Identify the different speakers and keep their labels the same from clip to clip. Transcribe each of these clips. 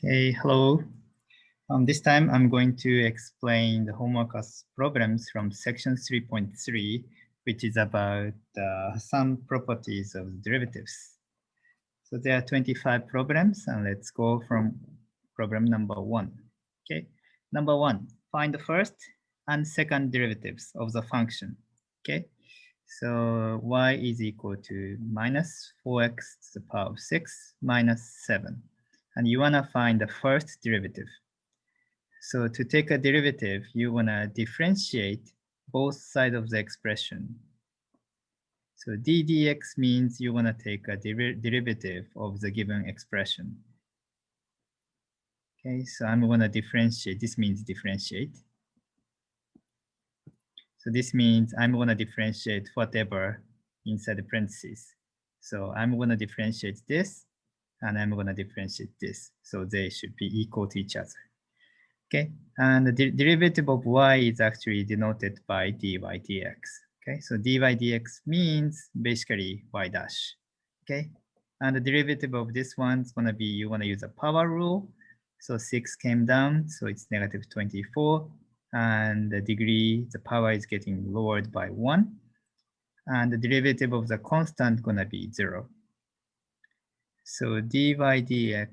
Speaker 1: Okay, hello. This time I'm going to explain the homework problems from section 3.3, which is about some properties of derivatives. So there are 25 problems, and let's go from problem number 1. Okay, number 1, find the first and second derivatives of the function. Okay, so y is equal to minus 4x to the power of 6 minus 7. And you want to find the first derivative. So to take a derivative, you want to differentiate both sides of the expression. So d dx means you want to take a derivative of the given expression. Okay, so I'm going to differentiate. This means differentiate. So this means I'm going to differentiate whatever inside the parentheses. So I'm going to differentiate this, and I'm going to differentiate this. So they should be equal to each other. Okay, and the derivative of y is actually denoted by dy dx. Okay, so dy dx means basically y dash. Okay, and the derivative of this one's gonna be, you wanna use a power rule. So 6 came down, so it's negative 24, and the degree, the power is getting lowered by 1, and the derivative of the constant gonna be 0. So dy dx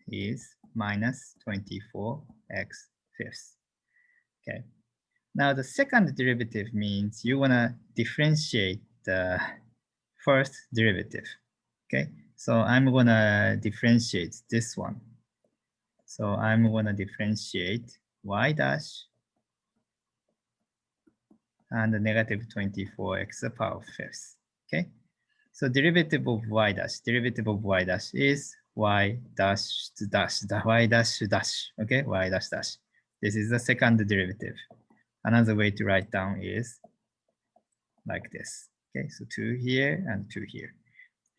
Speaker 1: is minus 24x fifths. Okay. Now the second derivative means you want to differentiate the first derivative. Okay. So I'm going to differentiate this one. So I'm going to differentiate y dash and the negative 24x to the power of fifths. Okay. So derivative of y dash is y dash dash, y dash dash, okay, y dash dash. This is the second derivative. Another way to write down is like this. Okay, so 2 here and 2 here.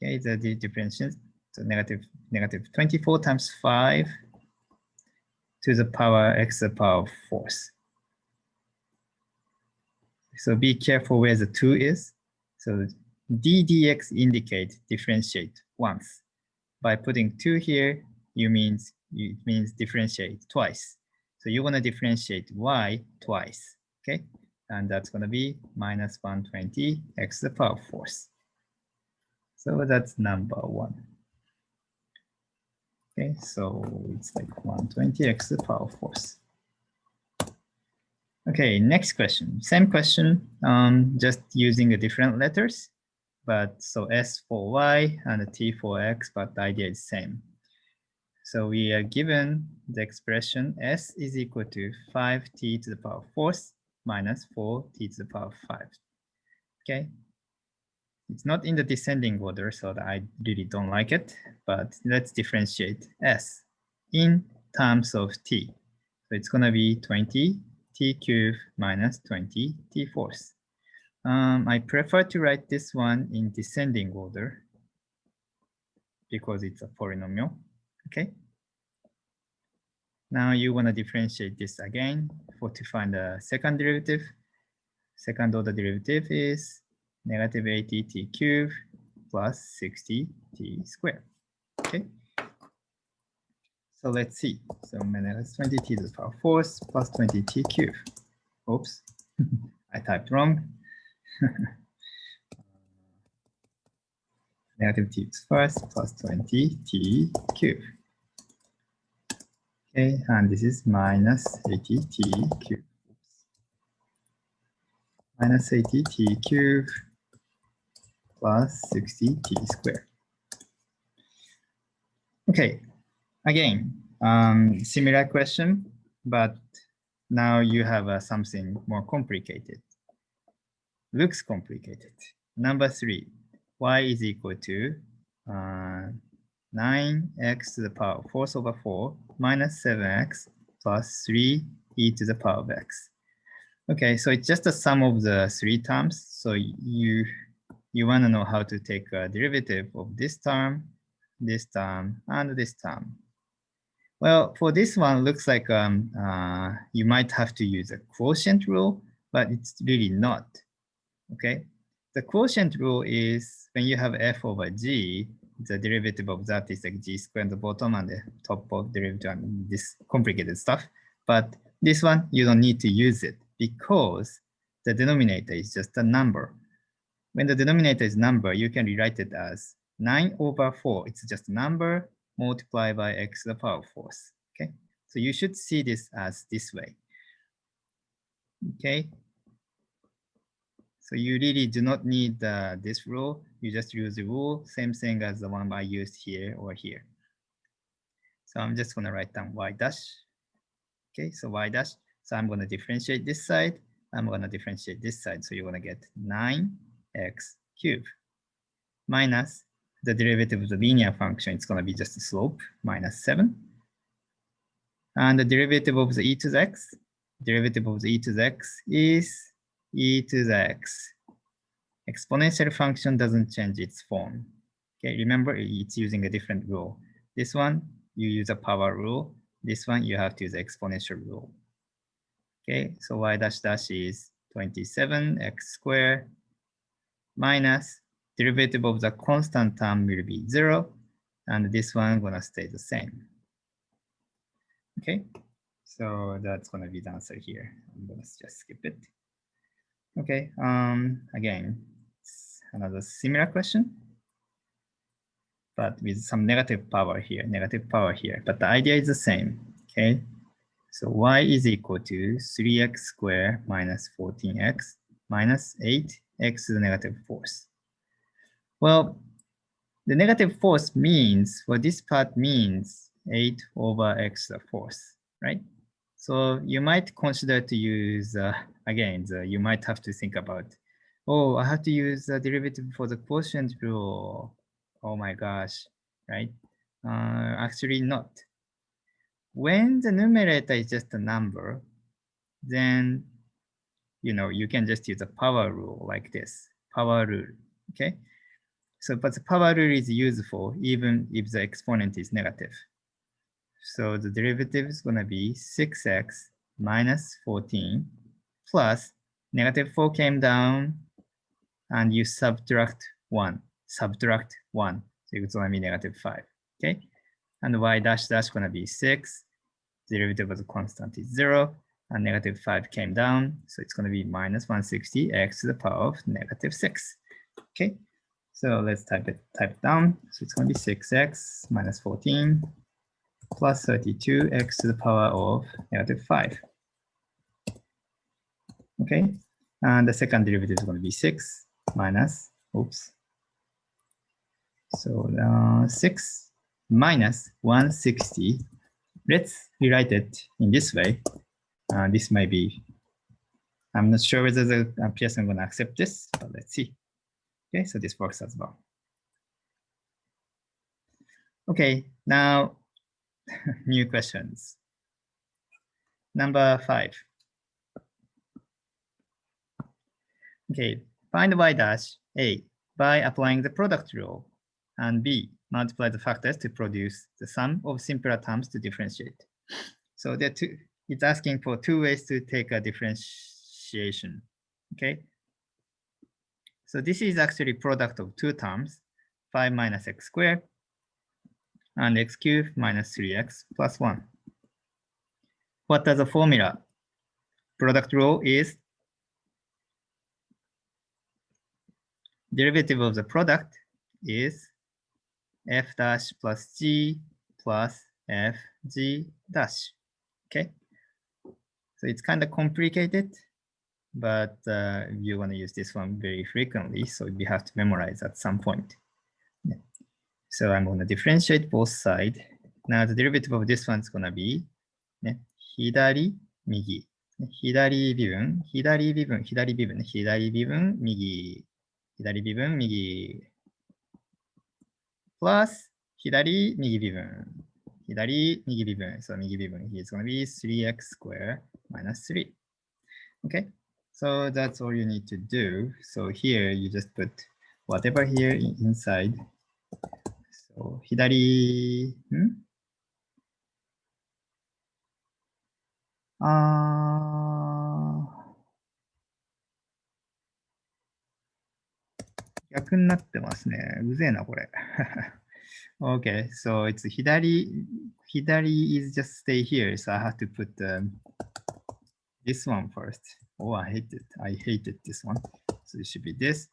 Speaker 1: Okay, the differentiation, so negative 24 times 5 to the power x to the power of 4th. So be careful where the 2 is. So d dx indicate differentiate once. By putting 2 here, it means differentiate twice. So you want to differentiate y twice, okay? And that's going to be minus 120 x to the power of 4th. So that's number 1. Okay, so it's like 120 x to the power of 4th. Okay, next question. Same question, just using the different letters. But so S for y and T for x, but the idea is same. So we are given the expression S is equal to 5t to the power of 4th minus 4t to the power of 5. Okay. It's not in the descending order, so I really don't like it, but let's differentiate S in terms of t. So it's going to be 20t cubed minus 20t fourths. I prefer to write this one in descending order because it's a polynomial. Okay. Now you want to differentiate this again to find the second derivative. Second order derivative is negative 80t cubed plus 60t squared. Okay. So let's see. So minus 20t to the power of 4th plus 20t cubed. Oops, I typed wrong. Negative t to the first plus 20t cubed. Okay, and this is minus 80t cubed. Minus 80t cubed plus 60t squared. Okay, again, similar question, but now you have something more complicated. Looks complicated. Number 3, y is equal to 9x to the power of 4th over 4 minus 7x plus 3e to the power of x. Okay, so it's just the sum of the 3 terms. So you want to know how to take a derivative of this term, and this term. Well, for this one, looks like you might have to use a quotient rule, but it's really not. Okay, the quotient rule is when you have f over g, the derivative of that is like g squared on the bottom and the top of derivative and this complicated stuff. But this one, you don't need to use it because the denominator is just a number. When the denominator is number, you can rewrite it as 9/4. It's just a number multiplied by x to the power 4. Okay, so you should see this as this way. Okay, so you really do not need this rule. You just use the rule, same thing as the one I used here or here. So I'm just going to write down y dash. Okay, so y dash. So I'm going to differentiate this side. I'm going to differentiate this side. So you're going to get 9x cubed minus the derivative of the linear function. It's going to be just the slope, minus 7. And the derivative of the e to the x, derivative of the e to the x is e to the x. Exponential function doesn't change its form. Okay, remember it's using a different rule. This one, you use a power rule. This one, you have to use the exponential rule. Okay, so y dash dash is 27x squared minus derivative of the constant term will be 0. And this one gonna stay the same. Okay, so that's gonna be the answer here. I'm gonna just skip it. Okay, again, another similar question, but with some negative power here, but the idea is the same. Okay, so y is equal to 3x squared minus 14x minus 8x to the negative 4th. Well, the negative 4th means, well, this part means 8/x to the 4th, right? So you might consider to use, again, you might have to think about, oh, I have to use the derivative for the quotient rule. Oh my gosh, right? Actually not. When the numerator is just a number, then, you can just use a power rule like this, power rule, okay? So, but the power rule is useful even if the exponent is negative. So the derivative is gonna be 6x minus 14 plus negative 4 came down and you subtract 1. So it's gonna be negative 5, okay? And y dash dash gonna be 6. Derivative of the constant is 0 and negative 5 came down. So it's gonna be minus 160x to the power of negative 6, okay? So let's type it down. So it's gonna be 6x minus 14 plus 32x to the power of negative 5. Okay, and the second derivative is going to be 6 minus, So 6 minus 160. Let's rewrite it in this way. This may be, I'm not sure whether the Pearson is going to accept this, but let's see. Okay, so this works as well. Okay, now new questions. Number 5. Okay, find y dash A by applying the product rule, and B, multiply the factors to produce the sum of simpler terms to differentiate. So there are two, it's asking for 2 ways to take a differentiation, okay? So this is actually product of 2 terms, 5 minus x squared and x cubed minus 3x plus 1. What are the formula? Product rule is derivative of the product is f dash plus g plus f g dash, okay? So it's kind of complicated, but you want to use this one very frequently, so you have to memorize at some point. Yeah. So I'm going to differentiate both sides. Now the derivative of this one is going to be 左、右。左微分、左微分、左微分、左微分、右。左微分、右。plus 左、右微分。左、右微分。So 右微分 here is going to be 3x squared minus 3. Okay, so that's all you need to do. So here you just put whatever here inside. So 左、逆になってますね。うぜえな、これ。Okay, so it's hidari is just stay here, so I have to put this one first. Oh, I hated this one. So it should be this.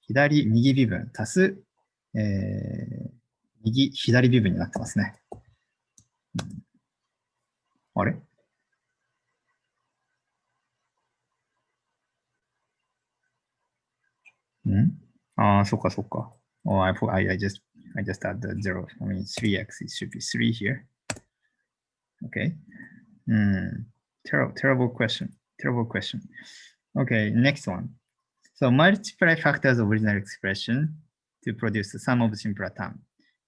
Speaker 1: 左、右微分足す、右、左微分になってますね。あれああ、そっかそっか。Oh, I just add the zero. I mean, 3x, it should be 3 here. Okay. Terrible question. Terrible question. Okay, next one. So multiply factors of original expression to produce the sum of simpler term.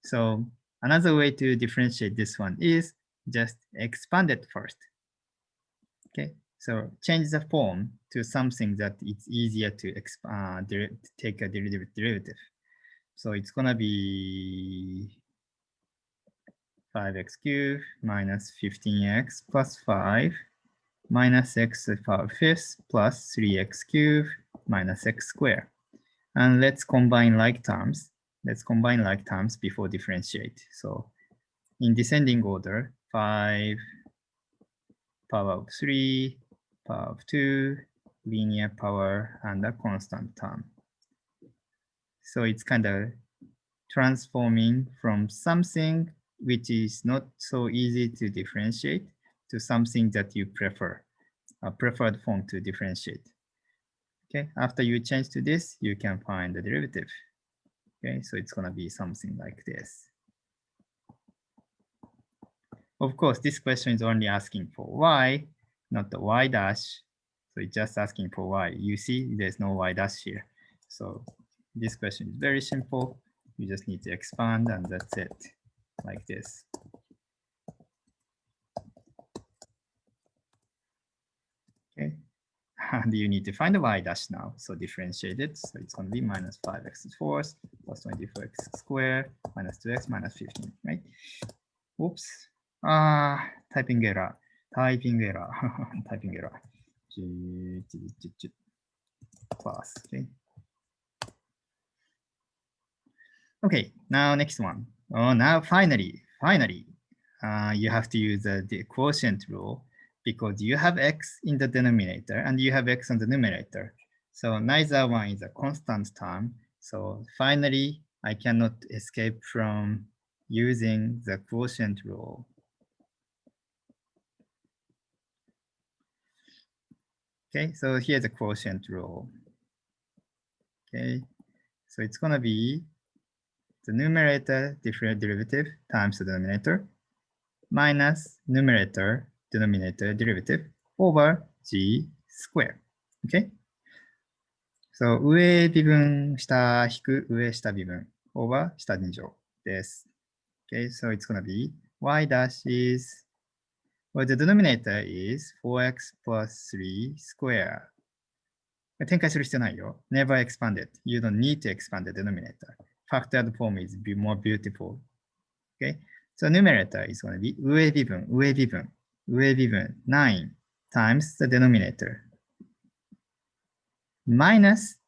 Speaker 1: So another way to differentiate this one is just expand it first. Okay, so change the form to something that it's easier to take a derivative. So it's gonna be 5x cubed minus 15x plus 5 minus x to the power fifth plus 3x cubed minus x squared. And let's combine like terms. Let's combine like terms before differentiate. So in descending order, 5 power of 3, power of 2, linear power, and a constant term. So it's kind of transforming from something which is not so easy to differentiate to something that you prefer, a preferred form to differentiate. Okay, after you change to this, you can find the derivative. Okay, so it's gonna be something like this. Of course, this question is only asking for y, not the y dash. So it's just asking for y. You see, there's no y dash here. So this question is very simple. You just need to expand and that's it, like this. Okay, and you need to find the y dash now. So differentiate it. So it's going to be minus 5x to the fourth plus 24x squared minus 2x minus 15, right? Oops. Typing error. Typing error. Typing error. Plus. Okay. Okay. Now next one. Oh, now finally, you have to use the quotient rule because you have x in the denominator and you have x on the numerator. So neither one is a constant term. So finally, I cannot escape from using the quotient rule. Okay, so here's the quotient rule. Okay, so it's gonna be the numerator differential derivative times the denominator minus numerator denominator derivative over g square. Okay, so 上微分下引く上下微分 over 下2乗です。Okay, so it's gonna be y dash is, well, the denominator is 4x plus 3 square. 展開する必要ないよ。Never expand it. You don't need to expand the denominator. Factored form is more beautiful. Okay? So numerator is going to be 上微分 9 times the denominator minus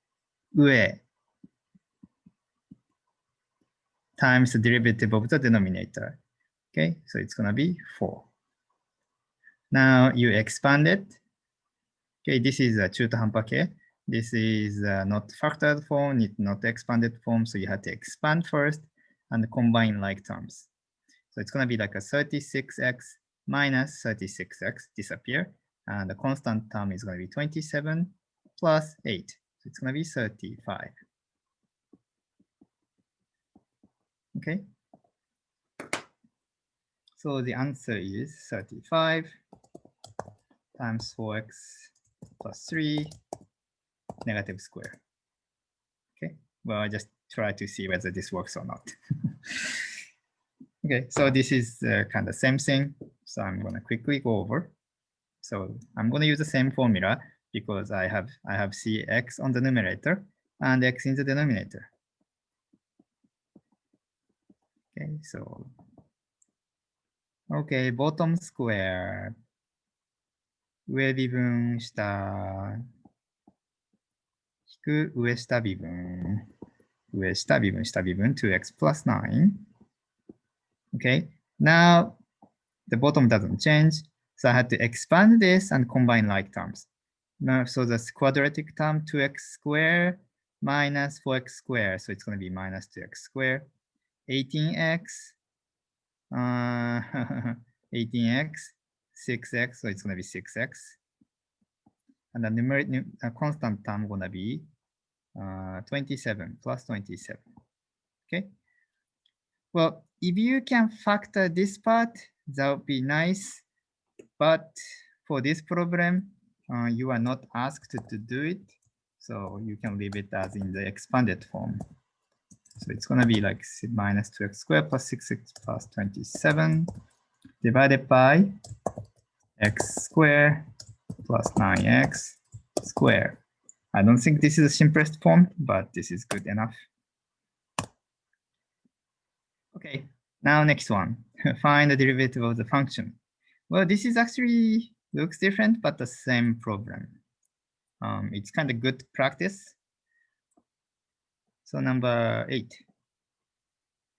Speaker 1: 上 times the derivative of the denominator. Okay? So it's going to be 4. Now you expand it. Okay, this is a 中途半端形. This is not factored form, it's not expanded form, so you have to expand first and combine like terms. So it's going to be like a 36x minus 36x disappear, and the constant term is going to be 27 plus 8. So it's going to be 35. Okay. So the answer is 35 times 4x plus 3 negative square. Okay, well, I just try to see whether this works or not. Okay, so this is kind of same thing. So I'm going to quickly go over. So I'm going to use the same formula because I have cx on the numerator and x in the denominator. Okay, so okay, bottom square 上微分下引く上下微分上下微分下微分 2x plus 9. Okay, now the bottom doesn't change, so I had to expand this and combine like terms. Now, so this quadratic term 2x squared minus 4x squared, so it's going to be minus 2x squared, 18x, 18x, 6x, so it's going to be 6x. And the numeric constant term going to be 27 plus 27. Okay. Well, if you can factor this part, that would be nice. But for this problem, you are not asked to do it. So you can leave it as in the expanded form. So it's going to be like minus 2x squared plus 6x plus 27 divided by x squared plus 9x squared. I don't think this is the simplest form, but this is good enough. Okay, now next one. Find the derivative of the function. Well, this is actually looks different, but the same problem. It's kind of good practice. So number 8.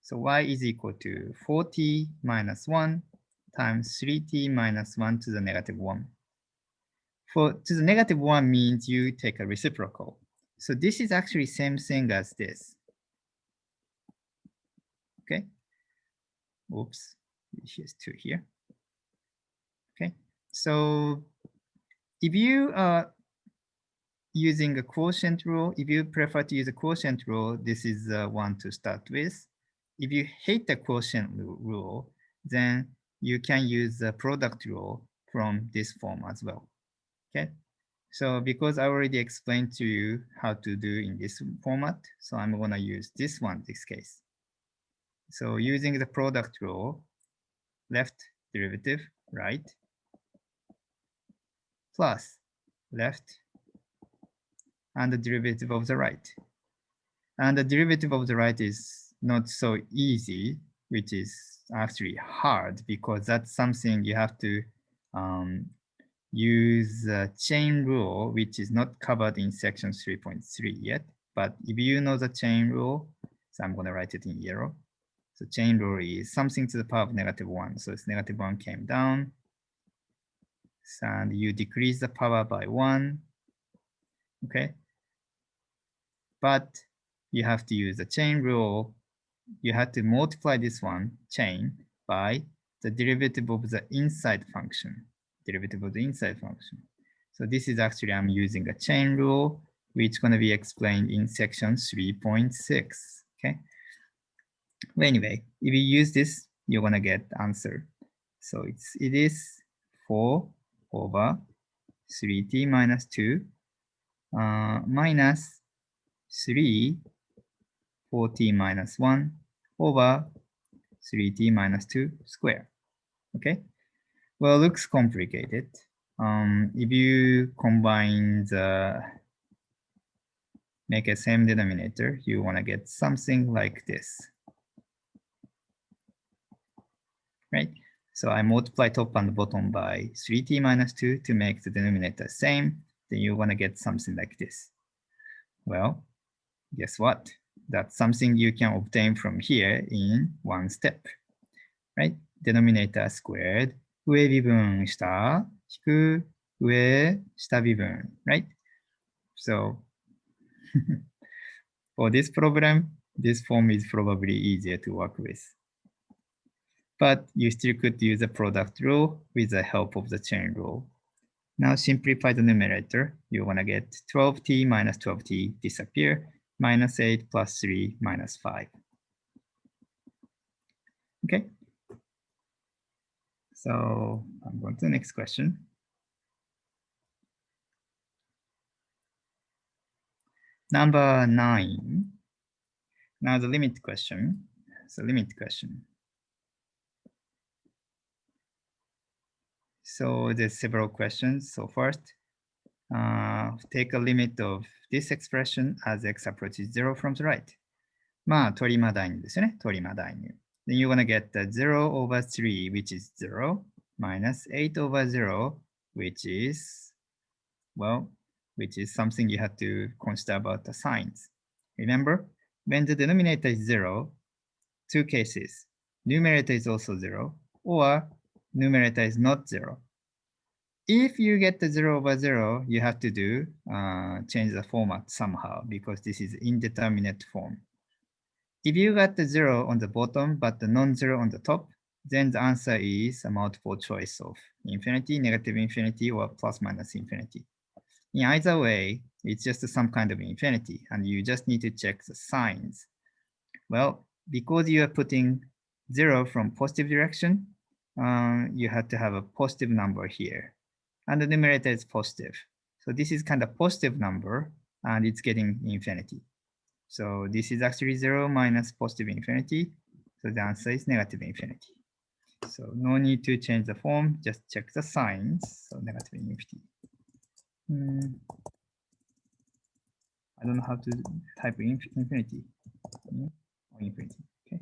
Speaker 1: So y is equal to 4t minus 1 times 3t minus 1 to the negative 1. To the negative 1 means you take a reciprocal. So this is actually same thing as this. Okay. Oops, here's 2 here. Okay. So if you are using a quotient rule, if you prefer to use a quotient rule, this is one to start with. If you hate the quotient rule, then you can use the product rule from this form as well. Okay. So because I already explained to you how to do in this format, so I'm going to use this one, this case. So using the product rule, left derivative, right, plus left, and the derivative of the right. And the derivative of the right is not so easy, which is actually hard because that's something you have to use a chain rule, which is not covered in section 3.3 yet. But if you know the chain rule, so I'm going to write it in yellow. So chain rule is something to the power of negative 1. So it's negative 1 came down. And you decrease the power by 1. Okay. But you have to use the chain rule. You have to multiply this one, chain, by the derivative of the inside function. Derivative of the inside function. So this is actually, I'm using a chain rule, which is going to be explained in section 3.6. Okay. Well, anyway, if you use this, you're going to get answer. So it is 4 over 3t minus 2 minus 3 4t minus 1 over 3t minus 2 square. Okay. Well, it looks complicated. If you combine make a same denominator, you want to get something like this. Right? So I multiply top and bottom by 3t minus 2 to make the denominator same. Then you want to get something like this. Well, guess what? That's something you can obtain from here in one step. Right? Denominator squared. 上微分下引く上下微分. Right? So for this problem, this form is probably easier to work with. But you still could use the product rule with the help of the chain rule. Now simplify the numerator. You want to get 12t minus 12t disappear, minus 8 plus 3 minus 5. Okay. So I'm going to the next question. Number 9. Now the limit question. So limit question. So there's several questions. So first, take a limit of this expression as x approaches 0 from the right. まあ、取りま代入ですよね。取りま代入。Then you're gonna get the 0 over 3, which is 0, minus 8 over 0, which is, well, which is something you have to consider about the signs. Remember, when the denominator is 0, two cases. Numerator is also 0, or numerator is not 0. If you get the 0 over 0, you have to do change the format somehow because this is indeterminate form. If you got the 0 on the bottom but the non-zero on the top, then the answer is a multiple choice of infinity, negative infinity, or plus minus infinity. In either way, it's just some kind of infinity, and you just need to check the signs. Well, because you are putting 0 from positive direction, you have to have a positive number here. And the numerator is positive. So this is kind of positive number, and it's getting infinity. So this is actually 0 minus positive infinity. So the answer is negative infinity. So no need to change the form, just check the signs. So negative infinity. I don't know how to type infinity. Infinity. Okay.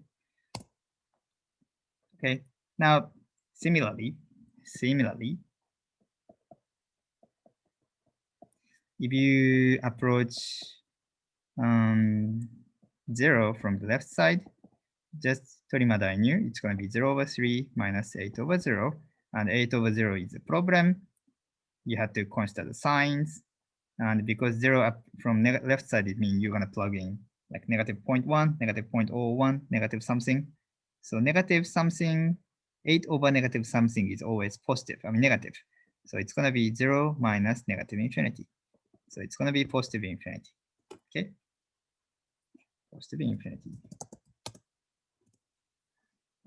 Speaker 1: Okay. Now, similarly, if you approach 0 from the left side, just Torimadai-new, it's going to be 0 over 3 minus 8 over 0. And 8 over 0 is a problem. You have to consider the signs. And because 0 up from left side, it means you're going to plug in like negative 0.1, negative 0.01, negative something. So negative something, 8 over negative something is always positive, negative. So it's going to be 0 minus negative infinity. So it's going to be positive infinity. Okay? Positive infinity.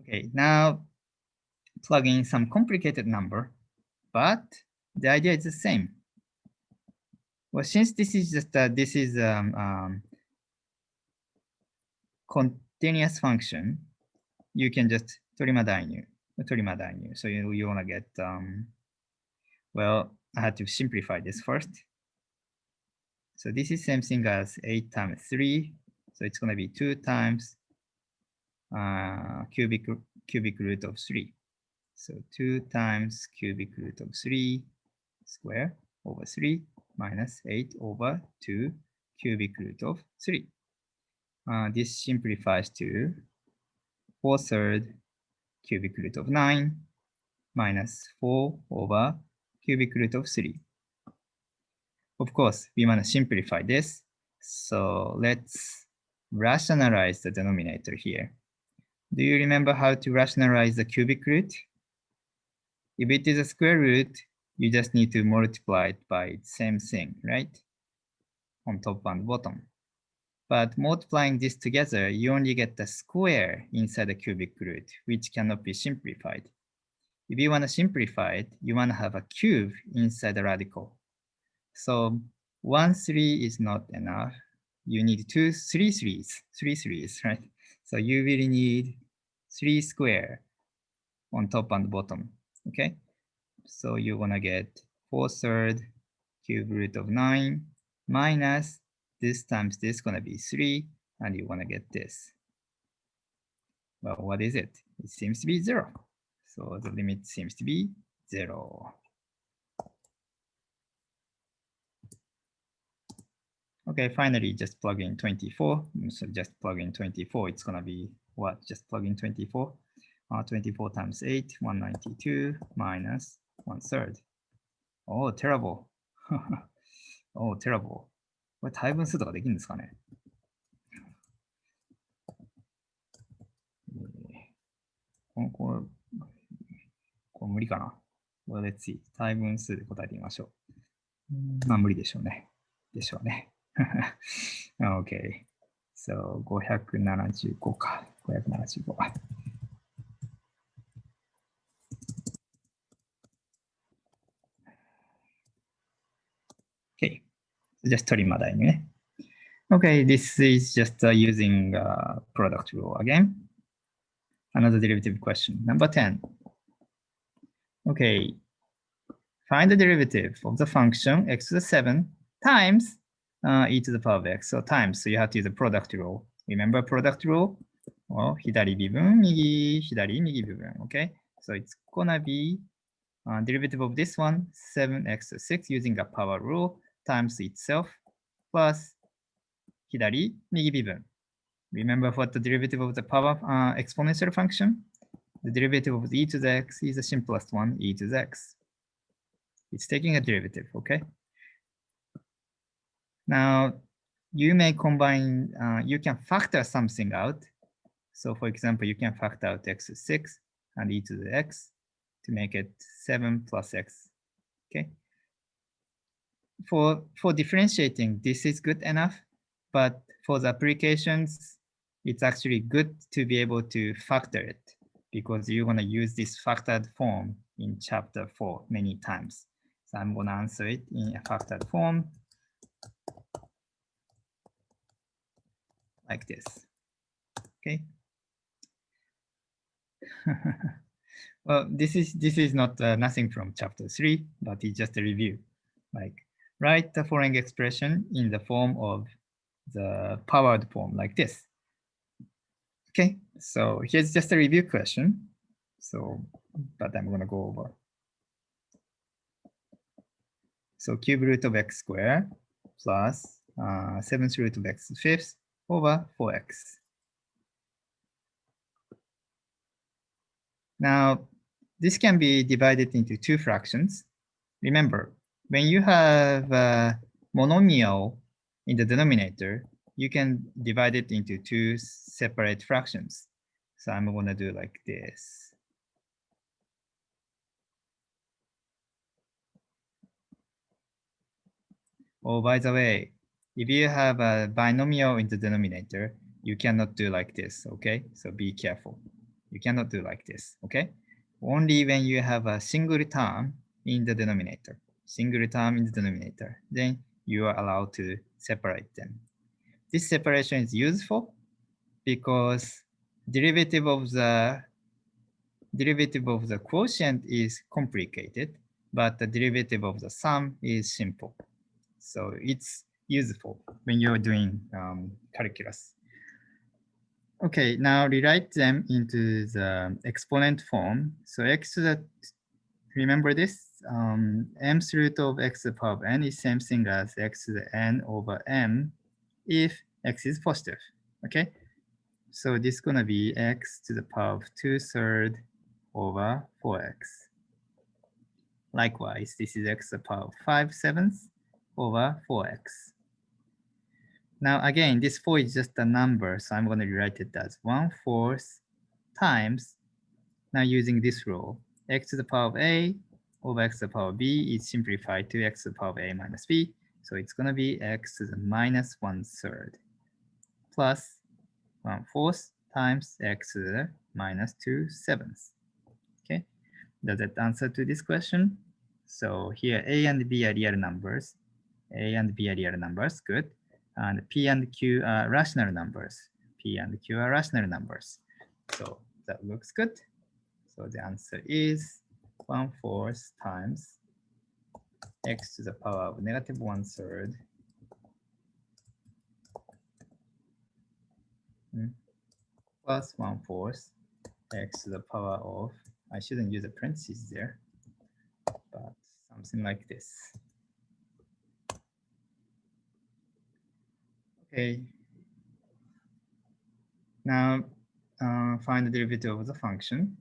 Speaker 1: Okay, now plug in some complicated number, but the idea is the same. Well, since this is just continuous function, you can just Torimadai-new. So you want to get well, I had to simplify this first. So this is same thing as 8 times 3. So it's going to be 2 times cubic root of 3. So 2 times cubic root of 3 square over 3 minus 8 over 2 cubic root of 3. This simplifies to 4/3 cubic root of 9 minus 4 over cubic root of 3. Of course, we want to simplify this. So let's rationalize the denominator here. Do you remember how to rationalize the cubic root? If it is a square root, you just need to multiply it by the same thing, right? On top and bottom. But multiplying this together, you only get the square inside the cubic root, which cannot be simplified. If you want to simplify it, you want to have a cube inside the radical. So 1 3 is not enough. You need 3 threes, right? So you really need 3 square on top and bottom, okay? So you want to get 4/3 cube root of 9 minus this times this going to be 3, and you want to get this. Well, what is it? It seems to be 0. So the limit seems to be 0. Okay, finally, just plug in 24. So just plug in 24. It's going to be what? Just plug in 24. 24 times 8, 192 minus 1/3. Oh, terrible. Oh, terrible. これ対分数とかできるんですかね。これ無理かな。Well, let's see. 対分数で答えてみましょう。まあ無理でしょうね。Okay. So 575か。575。Okay. Just 取りまだいね。Okay, this is just using product rule again. Another derivative question. Number 10. Okay. Find the derivative of the function x to the 7 times e to the power of x. So times, so you have to use the product rule. Remember product rule? Well, 左微分、右微分. Okay, so it's gonna be derivative of this one, 7x to 6 using a power rule times itself plus 左右微分. Remember what the derivative of the power exponential function? The derivative of e to the x is the simplest one, e to the x. It's taking a derivative, okay? Now, you may combine, you can factor something out. So for example, you can factor out x to 6 and e to the x to make it 7 plus x, okay? For differentiating, this is good enough, but for the applications, it's actually good to be able to factor it because you're gonna use this factored form in chapter 4 many times. So I'm gonna answer it in a factored form like this, okay? Well, this is not nothing from chapter 3, but it's just a review. Like write the following expression in the form of the powered form like this. Okay, so here's just a review question. So, but I'm gonna go over. So cube root of x squared plus 7th root of x fifth over 4x. Now, this can be divided into two fractions. Remember, when you have a monomial in the denominator, you can divide it into two separate fractions. So I'm gonna do like this. Oh, by the way, if you have a binomial in the denominator, you cannot do like this, okay? So be careful. You cannot do like this, okay? Only when you have a single term in the denominator, then you are allowed to separate them. This separation is useful because derivative of the quotient is complicated, but the derivative of the sum is simple. So it's useful when you're doing calculus. Okay, now rewrite them into the exponent form. So x to the, remember this? Mth root of x to the power of n is same thing as x to the n over m if x is positive, okay? So this is gonna be x to the power of 2/3 over 4x. Likewise, this is x to the power of 5/7 over 4x. Now again, this 4 is just a number, so I'm going to rewrite it as 1/4 times, now using this rule, x to the power of a over x to the power of b is simplified to x to the power of a minus b. So it's going to be x to the minus 1/3 plus 1/4 times x to the minus 2/7. Okay, does that answer to this question? So here a and b are real numbers. A and b are real numbers, good. And p and q are rational numbers. P and q are rational numbers. So that looks good. So the answer is 1/4 times x to the power of negative 1/3 plus 1/4 x to the power of, I shouldn't use a parentheses there, but something like this. Okay. Now find the derivative of the function.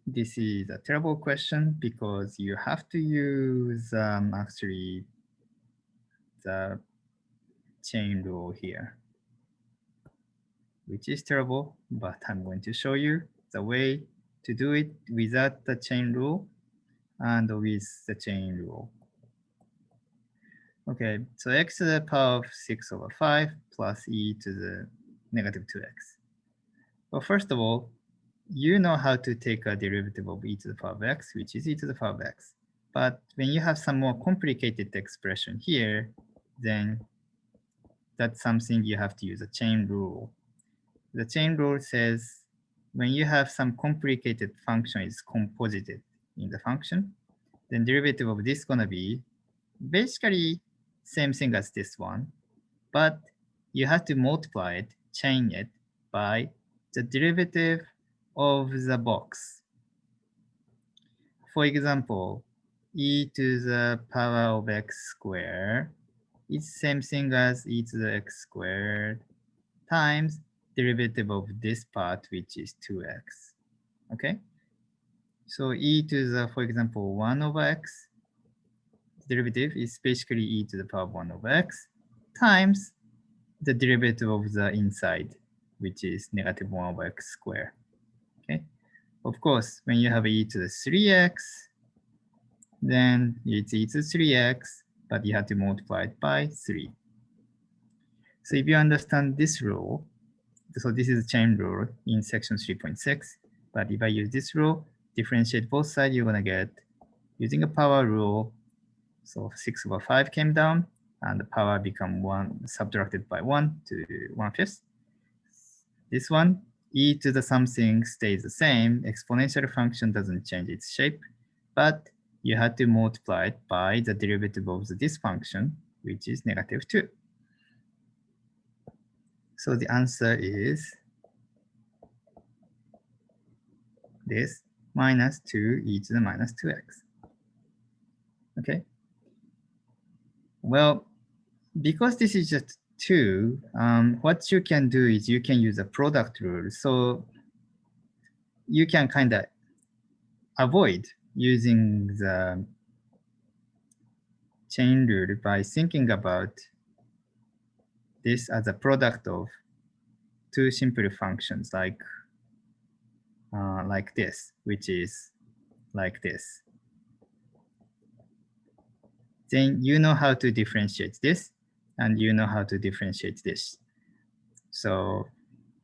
Speaker 1: This is a terrible question because you have to use actually the chain rule here, which is terrible, but I'm going to show you the way to do it without the chain rule and with the chain rule. Okay, so x to the power of 6 over 5 plus e to the negative 2x. Well, first of all, you know how to take a derivative of e to the power of x, which is e to the power of x. But when you have some more complicated expression here, then that's something you have to use a chain rule. The chain rule says when you have some complicated function is composited in the function, then derivative of this is gonna be basically same thing as this one, but you have to multiply it, chain it by the derivative of the box. For example, e to the power of x squared It's same thing as e to the x squared times derivative of this part, which is 2x. Okay? So e to the, for example, 1 over x derivative is basically e to the power of 1 over x times the derivative of the inside, which is negative 1 over x squared. Okay? Of course, when you have e to the 3x, then it's e to 3x, but you have to multiply it by 3. So if you understand this rule, so this is a chain rule in section 3.6, but if I use this rule, differentiate both sides, you're gonna get, using a power rule, so 6 over 5 came down, and the power become 1, subtracted by 1 to 1/5. This one, e to the something stays the same, exponential function doesn't change its shape, but you had to multiply it by the derivative of this function, which is negative 2. So the answer is this, minus 2 e to the minus 2x. Okay. Well, because this is just 2, what you can do is you can use a product rule. So you can kind of avoid using the chain rule by thinking about this as a product of two simple functions like this, which is like this. Then you know how to differentiate this, and you know how to differentiate this. So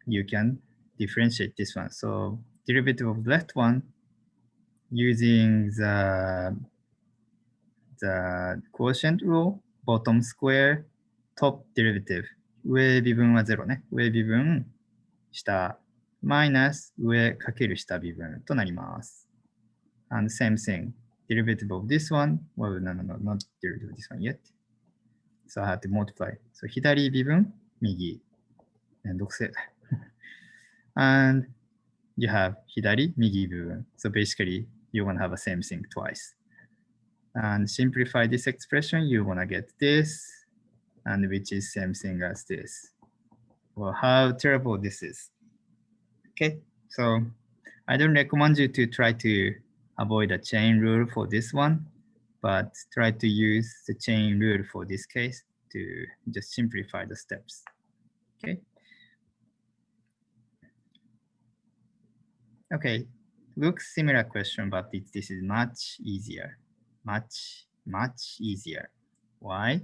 Speaker 1: you can differentiate this one. So derivative of the left one using the quotient rule, bottom square, top derivative. 上微分は0ね。上微分、下、マイナス上かける下微分となります。And same thing, derivative of this one, well, no, not derivative of this one yet. So I have to multiply. So 左微分、右。めんどくせえ。And you have 左、右部分. So basically, you want to have the same thing twice. And simplify this expression, you want to get this, and which is same thing as this. Well, how terrible this is. Okay, so I don't recommend you to try to avoid a chain rule for this one, but try to use the chain rule for this case to just simplify the steps. Okay. Okay, looks similar question, but this is much easier. Much easier. Why?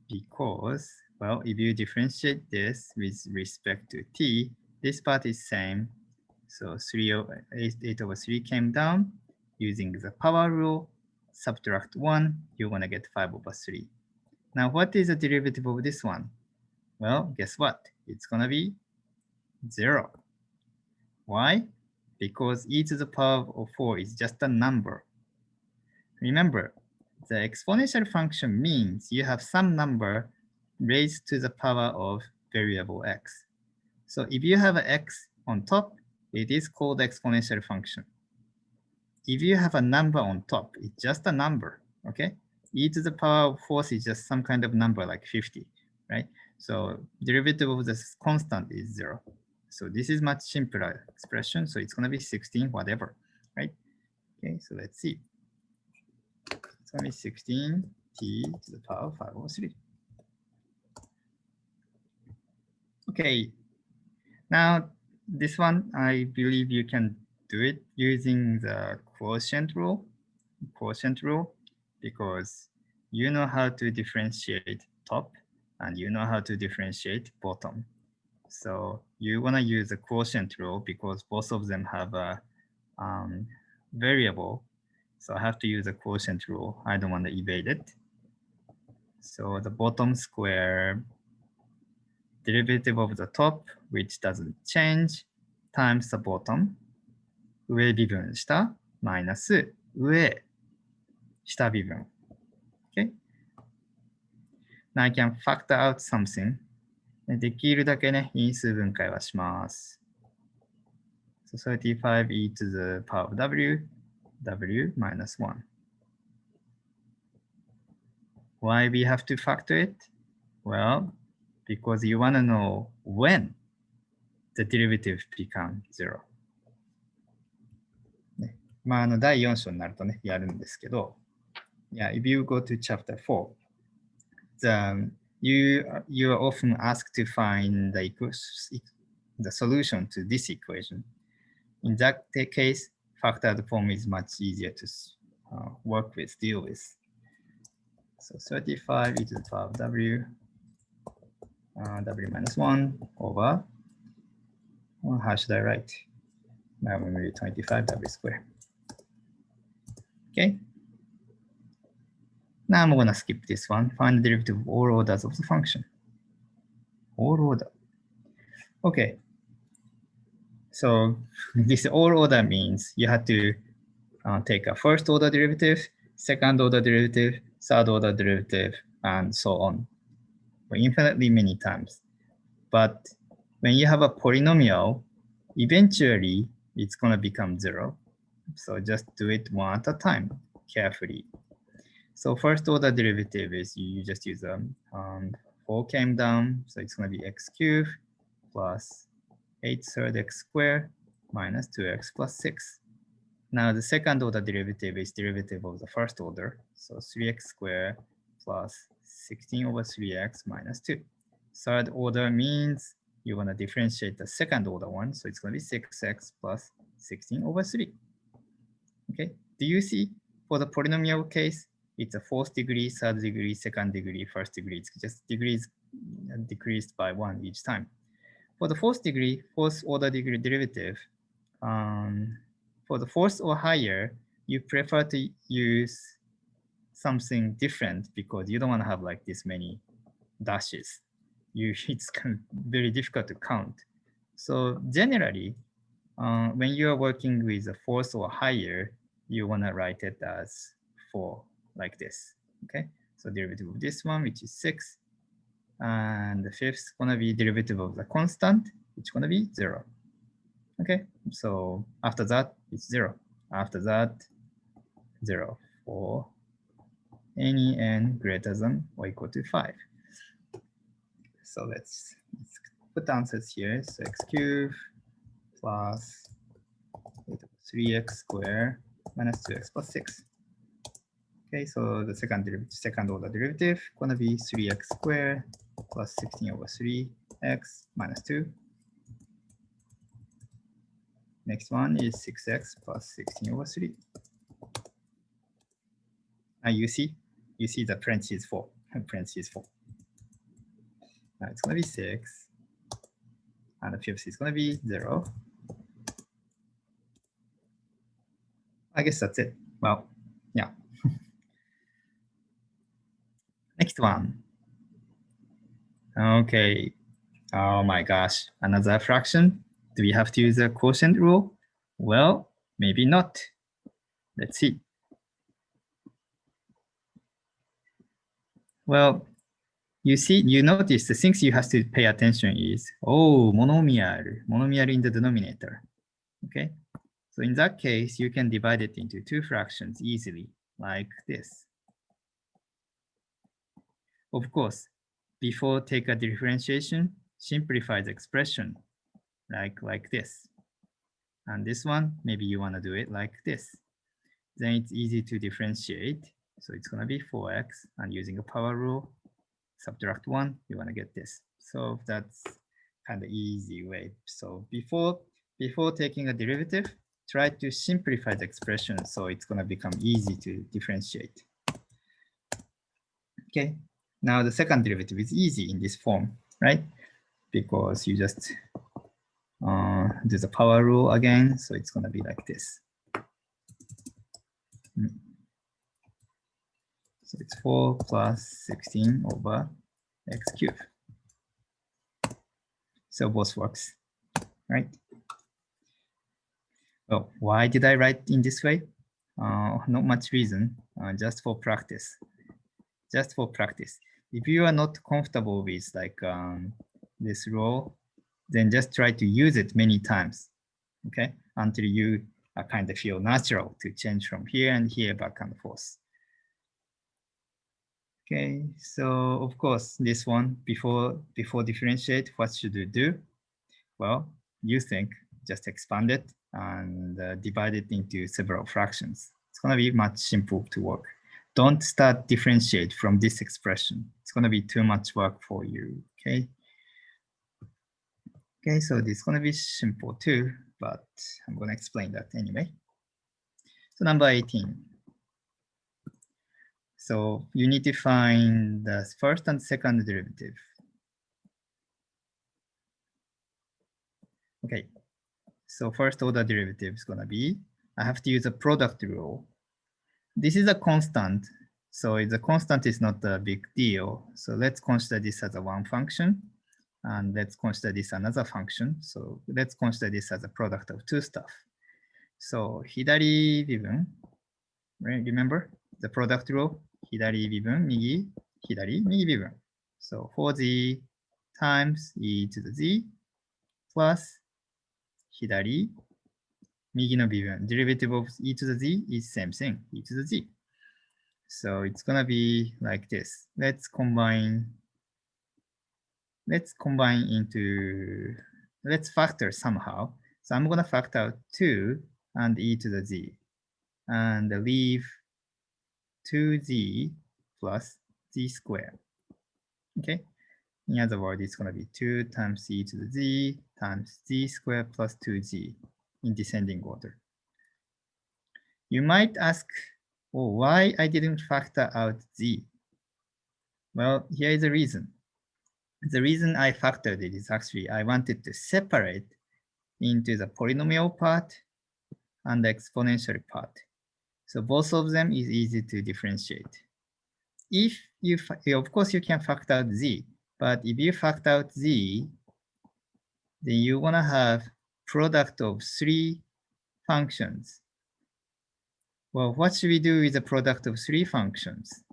Speaker 1: Because, well, if you differentiate this with respect to t, this part is same. So 8 over 3 came down. Using the power rule, subtract 1, you're going to get 5 over 3. Now, what is the derivative of this one? Well, guess what? It's going to be 0. Why? Because e to the power of 4 is just a number. Remember, the exponential function means you have some number raised to the power of variable x. So if you have an x on top, it is called exponential function. If you have a number on top, it's just a number, okay? E to the power of 4 is just some kind of number like 50, right? So derivative of this constant is 0. So this is much simpler expression. So it's going to be 16, whatever, right? Okay, so let's see. It's going to be 16 t to the power of 5 over 3. Okay, now this one, I believe you can do it using the quotient rule, because you know how to differentiate top and you know how to differentiate bottom. So you want to use the quotient rule because both of them have a variable. So I have to use the quotient rule. I don't want to evade it. So the bottom square derivative of the top, which doesn't change, times the bottom, 上微分下、マイナス上、下微分。Okay? Now I can factor out something. できるだけね、因数分解はします。So 35 e to the power of w w minus 1. Why we have to factor it? Well, because you want to know when the derivative become 0. ね、まあ、第4章になるとね、やるんですけど、Yeah, if you go to chapter 4, you are often asked to find the solution to this equation. In that case, factored form is much easier to work with, deal with. So 35 e to the power of w, w minus 1 over, well, how should I write? Now maybe 25 w squared. Okay. Now I'm going to skip this one. Find the derivative of all orders of the function. All order. Okay. So this all order means you have to take a first order derivative, second order derivative, third order derivative, and so on, infinitely many times. But when you have a polynomial, eventually it's going to become 0. So just do it one at a time, carefully. So first order derivative is you just use 4 came down, so it's going to be x cubed plus 8 third x squared minus 2x plus 6. Now the second order derivative is derivative of the first order, so 3x squared plus 16 over 3x minus 2. Third order means you want to differentiate the second order one, so it's going to be 6x plus 16 over 3. Okay, do you see for the polynomial case, it's a fourth degree, third degree, second degree, first degree. It's just degrees decreased by 1 each time. For the fourth degree, fourth order degree derivative, for the fourth or higher, you prefer to use something different because you don't want to have like this many dashes. It's kind of very difficult to count. So generally, when you are working with a fourth or higher, you want to write it as 4 like this. Okay, so derivative of this one, which is 6, and the fifth going to be derivative of the constant, which is going to be 0. Okay, so after that, it's 0. After that, 0 for any n greater than or equal to 5. So let's put answers here. So x cubed plus 3x squared minus 2x plus 6. Okay, so the second order derivative going to be 3x squared plus 16 over 3x minus 2. Next one is 6x plus 16 over 3. And you see the parentheses 4. Parentheses 4. Now it's going to be 6. And the fifth is going to be 0. I guess that's it. Well, yeah. Next one. Okay. Oh my gosh. Another fraction. Do we have to use a quotient rule? Well, maybe not. Let's see. Well, you notice the things you have to pay attention is, monomial in the denominator. Okay. So in that case, you can divide it into 2 fractions easily, like this. Of course, before take a differentiation, simplify the expression like this. And this one, maybe you want to do it like this. Then it's easy to differentiate. So it's going to be 4x, and using a power rule, subtract 1, you want to get this. So that's kind of easy way. So before taking a derivative, try to simplify the expression so it's going to become easy to differentiate. Okay, now the second derivative is easy in this form, right? Because you just do the power rule again, so it's going to be like this. So it's 4 plus 16 over x cubed. So both works, right? Well, why did I write in this way? Not much reason, just for practice. Just for practice. If you are not comfortable with like this rule, then just try to use it many times, okay? Until you I kind of feel natural to change from here and here back and forth. Okay, so of course, this one, before differentiate, what should we do? Well, you think, just expand it and divide it into several fractions. It's gonna be much simple to work. Don't start differentiate from this expression. It's gonna be too much work for you, okay? Okay, so this is gonna be simple too, but I'm gonna explain that anyway. So number 18. So you need to find the first and second derivative. Okay, so first order derivative is gonna be, I have to use a product rule. This is a constant, so the constant is not a big deal. So let's consider this as a one function, and let's consider this another function. So let's consider this as a product of two stuff. So 左微分, right? Remember the product rule? 左微分, 右, 左, 右微分. So 4z times e to the z plus 左, 右の微分. Derivative of e to the z is same thing, e to the z. So it's gonna be like this. Let's combine into, let's factor somehow. So I'm gonna factor out 2 and e to the z and leave 2z plus z squared. Okay. In other words, it's gonna be 2 times e to the z times z squared plus 2z in descending order. You might ask, oh, why I didn't factor out z? Well, here is the reason. The reason I factored it is actually I wanted to separate into the polynomial part and the exponential part. So both of them is easy to differentiate. If you, of course, you can factor out z, but if you factor out z, then you want to have product of 3 functions. Well, what should we do with the product of 3 functions?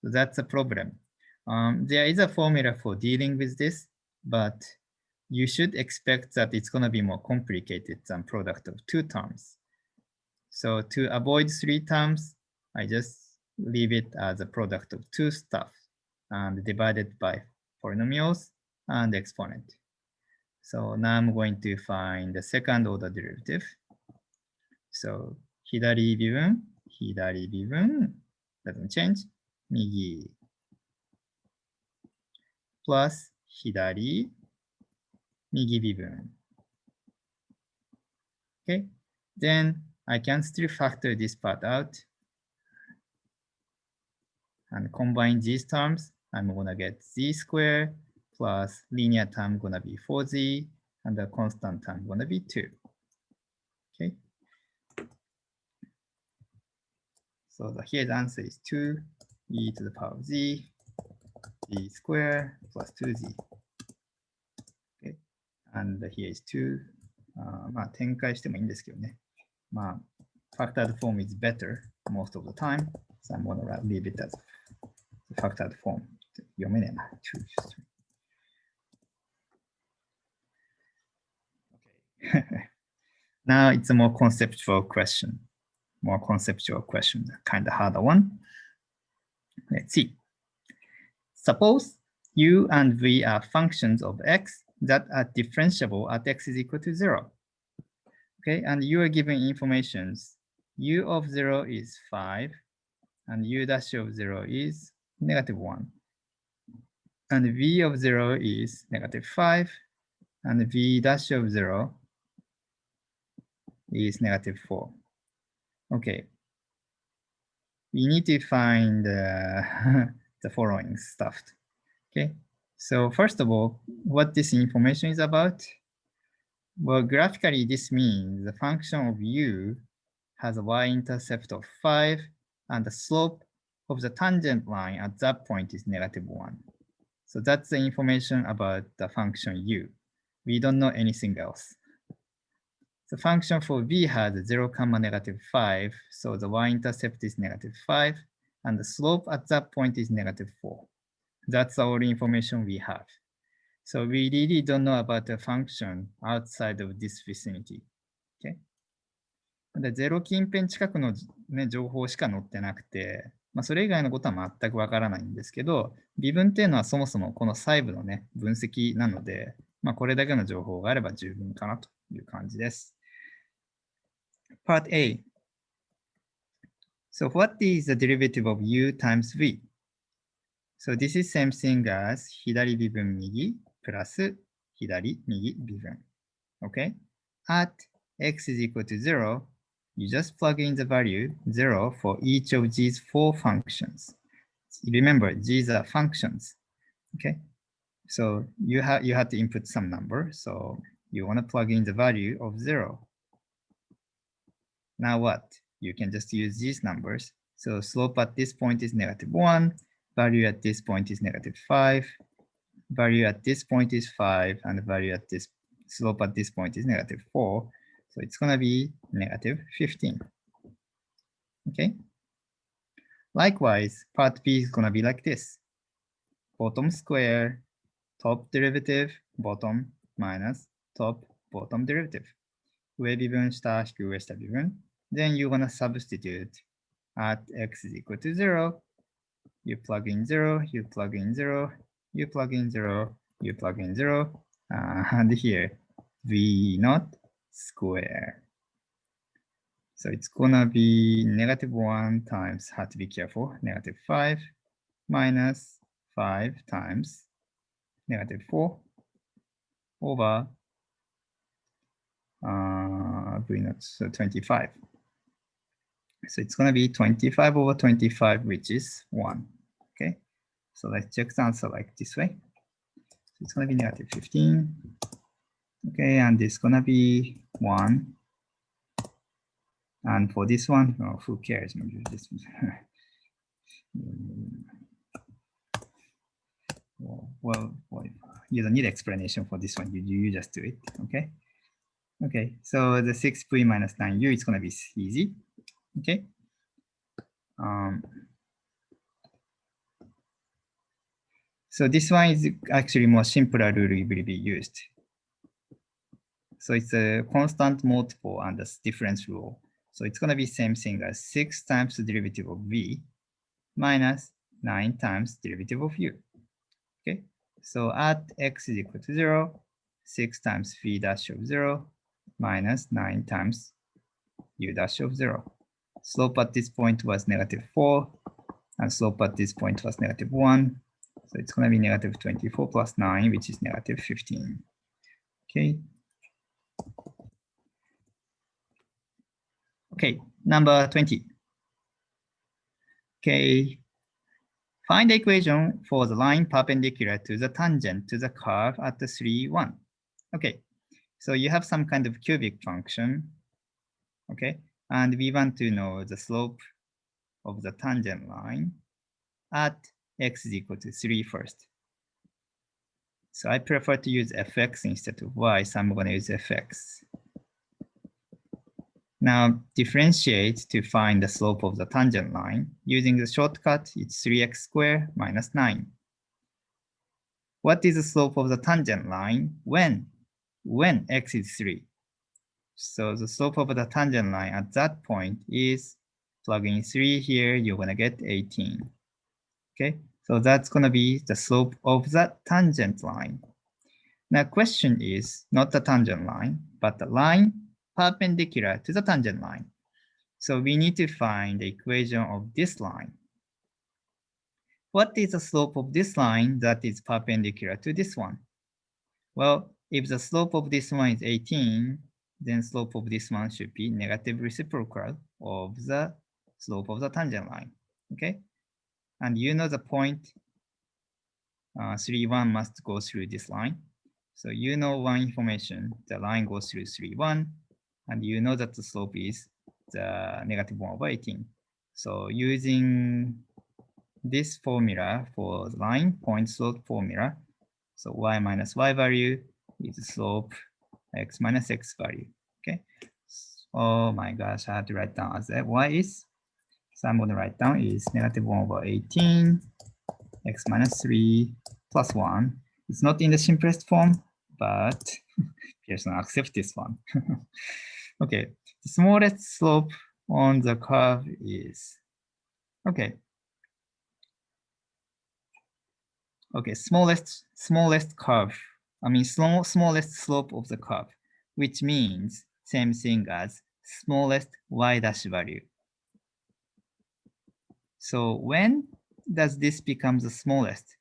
Speaker 1: So that's a problem. There is a formula for dealing with this, but you should expect that it's going to be more complicated than product of 2 terms. So to avoid 3 terms, I just leave it as a product of 2 stuff and divided by polynomials and exponent. So now I'm going to find the second order derivative. So 左微分 doesn't change. 右 plus 左 右微分. Okay, then I can still factor this part out and combine these terms. I'm gonna get z squared plus linear term gonna be 4z and the constant term gonna be 2. Okay. So here the answer is 2 e to the power of z squared plus 2z. Okay. And here is 2. まあ展開してもいいんですけどね。まあ factored form is better most of the time. So I'm going to leave it as a factored form. 読めねえな。Okay. Now it's a more conceptual question. Kind of harder one. Let's see. Suppose u and v are functions of x that are differentiable at x is equal to 0. Okay, and you are given informations. U of 0 is 5, and u dash of 0 is -1. And v of 0 is -5, and v dash of 0 is -4. Okay. We need to find the following stuff. Okay. So first of all, what this information is about? Well, graphically, this means the function of u has a y-intercept of 5, and the slope of the tangent line at that point is -1. So that's the information about the function u. We don't know anything else. The function for v has 0, -5, so the y-intercept is -5, and the slope at that point is -4. That's all the information we have. So we really don't know about the function outside of this vicinity, okay? で0近辺近くの、ね、情報しか載ってなくて、それ以外のことは全くわからないんですけど、微分っていうのはそもそもこの細部のね、分析なので、これだけの情報があれば十分かなという感じです。Part A. So what is the derivative of u times v? So this is same thing as 左微分右プラス左右微分。Okay? At x is equal to 0, you just plug in the value 0 for each of these four functions. Remember, these are functions. Okay? So you had to input some number. So you want to plug in the value of 0. Now what? You can just use these numbers. So slope at this point is -1, value at this point is -5, value at this point is 5, and the value at this slope at this point is -4. So it's going to be -15. Okay. Likewise, part B is going to be like this. Bottom square, top derivative, bottom minus top bottom derivative. 上微分下引く上下微分. Then you want to substitute at x is equal to 0. You plug in 0, you plug in 0, you plug in 0, you plug in 0, and here v naught square. So it's gonna be -1 times, have to be careful, -5 minus 5 times -4 over v naught, so 25. So it's going to be 25 over 25, which is 1. Okay, so let's check the answer like this way. So it's going to be -15. Okay, and it's going to be 1. And for this one, oh, who cares? This well, you don't need explanation for this one. You just do it. Okay. Okay, so the 6v minus 9u is going to be easy. Okay. So this one is actually more simpler rule will be used. So it's a constant multiple and the difference rule. So it's going to be same thing as 6 times the derivative of v minus 9 times derivative of u. Okay, so at x is equal to 0, 6 times v dash of 0 minus 9 times u dash of 0. Slope at this point was -4, and slope at this point was -1. So it's going to be -24 plus 9, which is -15. Okay. Okay, number 20. Okay, find the equation for the line perpendicular to the tangent to the curve at the 3, 1. Okay, so you have some kind of cubic function. Okay, and we want to know the slope of the tangent line at x is equal to 3 first. So I prefer to use fx instead of y, so I'm going to use fx. Now differentiate to find the slope of the tangent line. Using the shortcut, it's 3x squared minus 9. What is the slope of the tangent line when x is 3? So the slope of the tangent line at that point is plugging 3 here, you're going to get 18. Okay, so that's going to be the slope of the tangent line. Now question is not the tangent line, but the line perpendicular to the tangent line. So we need to find the equation of this line. What is the slope of this line that is perpendicular to this one? Well, if the slope of this one is 18, then slope of this one should be negative reciprocal of the slope of the tangent line. Okay, and you know the point 3, 1 must go through this line. So you know one information, the line goes through 3, 1, and you know that the slope is the -1 over 18. So using this formula for the line point slope formula, so y minus y value is slope x minus x value. Okay. Oh my gosh, I have to write down as that. Y is, so I'm going to write down is -1 over 18, x minus 3 plus 1. It's not in the simplest form, but Pearson accept this one. Okay, the smallest slope on the curve is, okay. Okay, smallest curve. I mean, smallest slope of the curve, which means same thing as smallest y dash value. So when does this become the smallest?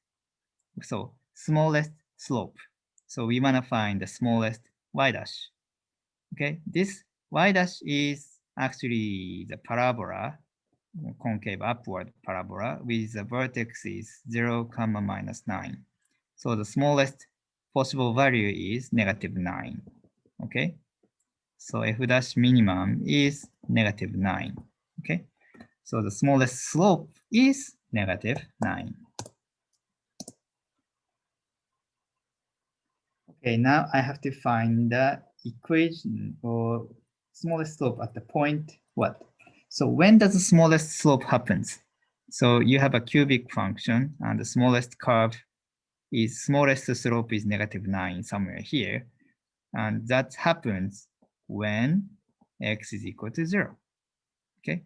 Speaker 1: So smallest slope. So we want to find the smallest y dash. Okay, this y dash is actually the parabola, concave upward parabola with the vertex is 0, -9. So the smallest possible value is -9. Okay, so f dash minimum is -9. Okay, so the smallest slope is -9. Okay, now I have to find the equation or smallest slope at the point what? So when does the smallest slope happens? So you have a cubic function and the smallest curve is smallest slope is -9 somewhere here. And that happens when x is equal to 0. Okay.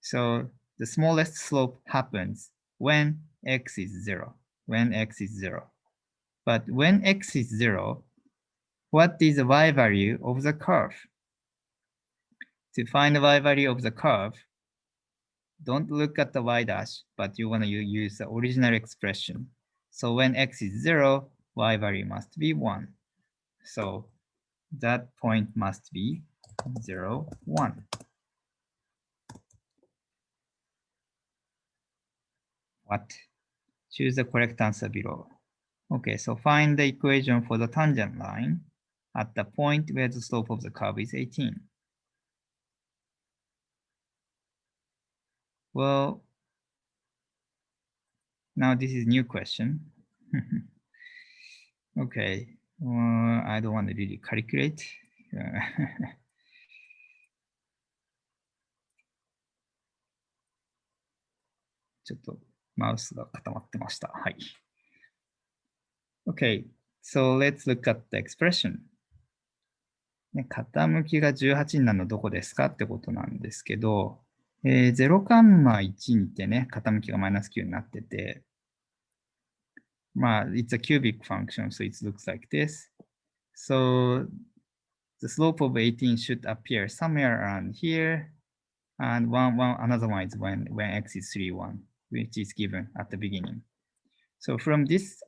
Speaker 1: So the smallest slope happens when x is 0. When x is 0. But when x is 0, what is the y value of the curve? To find the y value of the curve, don't look at the y dash, but you want to use the original expression. So when x is 0, y value must be 1. So that point must be 0, 1. What? Choose the correct answer below. Okay, so find the equation for the tangent line at the point where the slope of the curve is 18. Well, now this is new question. Okay, I don't want to really calculate. ちょっとマウスが固まってました。はい。Okay, so let's look at the expression. ね、傾きが18になるのどこですかってことなんですけど、0カンマ1にてね、傾きがマイナス9になってて、まあ、it's a cubic function, so it looks like this. So the slope of 18 should appear somewhere around here. And another one is when x is 3, 1, which is given at the beginning. So from this,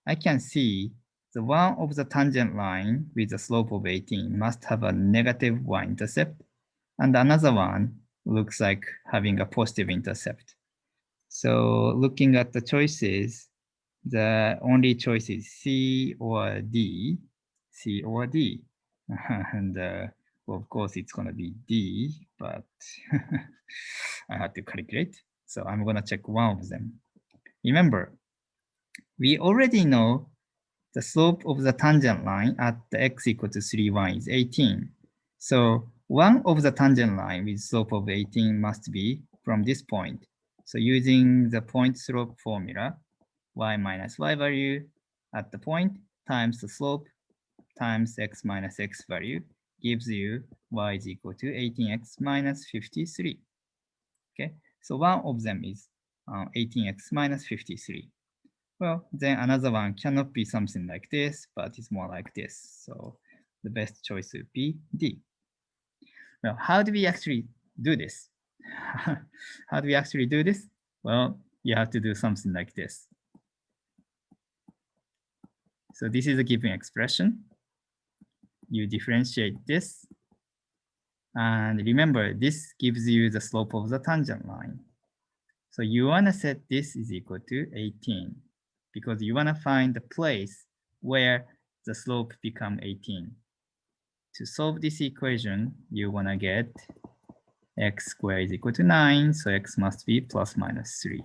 Speaker 1: I can see the one of the tangent line with the slope of 18 must have a negative y-intercept, and another one looks like having a positive intercept. So looking at the choices, the only choice is C or D, C or D. And well, of course, it's going to be D, but I had to calculate. So I'm going to check one of them. Remember, we already know the slope of the tangent line at the x equal to 3, 1 is 18. So one of the tangent line with slope of 18 must be from this point. So using the point slope formula, y minus y value at the point times the slope times x minus x value gives you y is equal to 18x minus 53. Okay, so one of them is 18x minus 53. Well, then another one cannot be something like this, but it's more like this. So the best choice would be D. Well, how do we actually do this? How do we actually do this? Well, you have to do something like this. So this is a given expression. You differentiate this. And remember, this gives you the slope of the tangent line. So you want to set this is equal to 18 because you want to find the place where the slope become 18. To solve this equation, you want to get x squared is equal to 9, so x must be plus minus 3.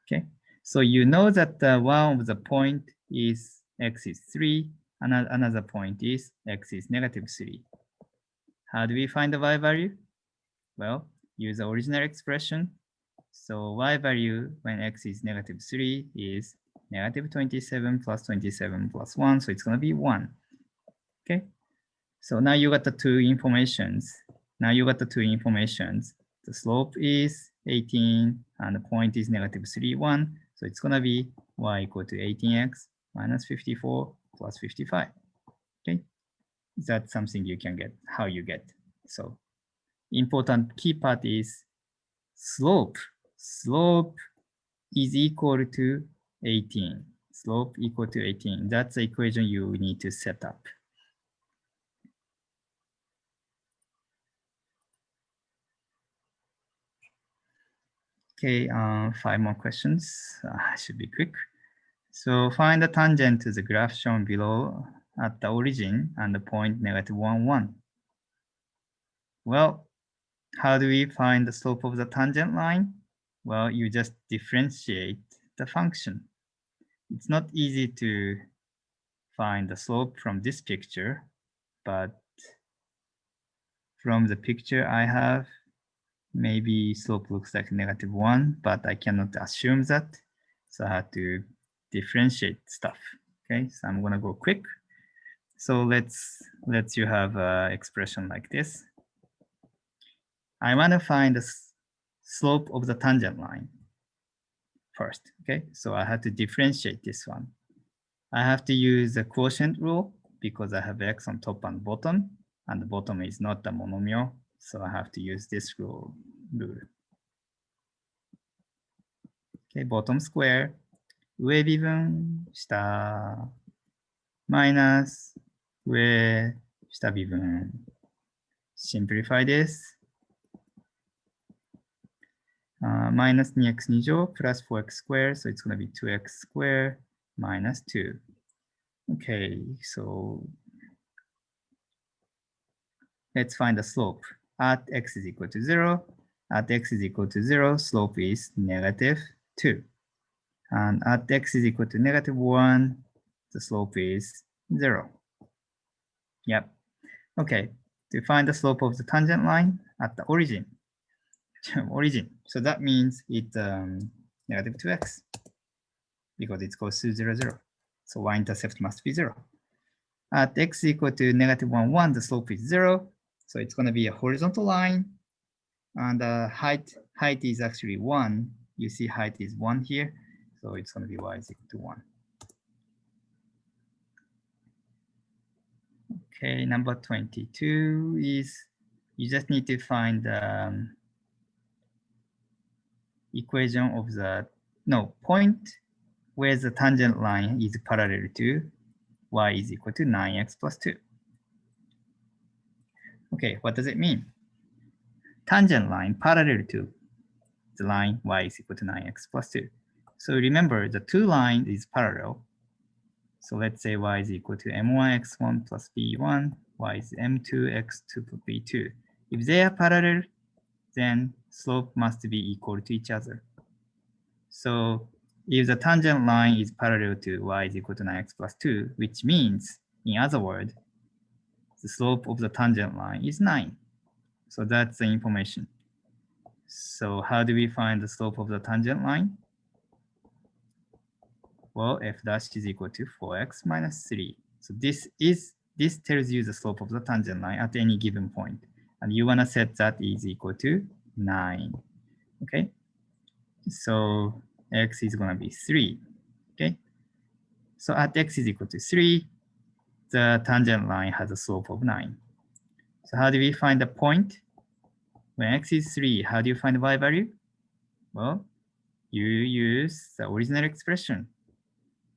Speaker 1: Okay, so you know that one of the point is x is 3, and another point is x is negative 3. How do we find the y value? Well, use the original expression. So y value when x is negative 3 is negative 27 plus 27 plus 1, so it's going to be 1. Okay, so now you got the two informations. Now you got the two informations. The slope is 18 and the point is negative 3, 1. So it's gonna be y equal to 18x minus 54 plus 55. Okay, that's something you can get, how you get. So important key part is slope. Slope is equal to 18. Slope equal to 18. That's the equation you need to set up. Okay, 5 more questions. Should be quick. So find the tangent to the graph shown below at the origin and the point negative 1, 1. Well, how do we find the slope of the tangent line? Well, you just differentiate the function. It's not easy to find the slope from this picture, but from the picture I have, maybe slope looks like negative 1, but I cannot assume that. So I have to differentiate stuff. Okay, so I'm gonna go quick. So let's you have an expression like this. I want to find the slope of the tangent line first. Okay, so I have to differentiate this one. I have to use the quotient rule because I have x on top and bottom, and the bottom is not the monomial, so I have to use this rule. Okay, bottom square, 上微分下マイナス上下微分 simplify this. Minus 2x 2乗 plus 4x squared, so it's going to be 2x squared minus 2. Okay, so let's find the slope. At x is equal to 0, at x is equal to 0, slope is negative 2. And at x is equal to negative 1, the slope is 0. Yep. Okay, to find the slope of the tangent line at the origin. Origin. So that means it's negative 2x because it goes to 0, 0. So y-intercept must be 0. At x equal to negative 1, 1, the slope is 0. So it's going to be a horizontal line. And the height is actually 1. You see height is 1 here. So it's going to be y is equal to 1. Okay, number 22 is you just need to find the equation of the point where the tangent line is parallel to y is equal to 9x plus 2. Okay, what does it mean? Tangent line parallel to the line y is equal to 9x plus 2. So remember, the two lines is parallel. So let's say y is equal to m1x1 plus b1, y is m2x2 plus b2. If they are parallel, then slope must be equal to each other. So if the tangent line is parallel to y is equal to 9x plus 2, which means, in other words, the slope of the tangent line is 9. So that's the information. So how do we find the slope of the tangent line? Well, f dash is equal to 4x minus 3. So this tells you the slope of the tangent line at any given point. And you want to set that is equal to 9. Okay? So x is going to be 3. Okay? So at x is equal to 3, the tangent line has a slope of 9. So how do we find the point? When x is 3, how do you find the y value? Well, you use the original expression.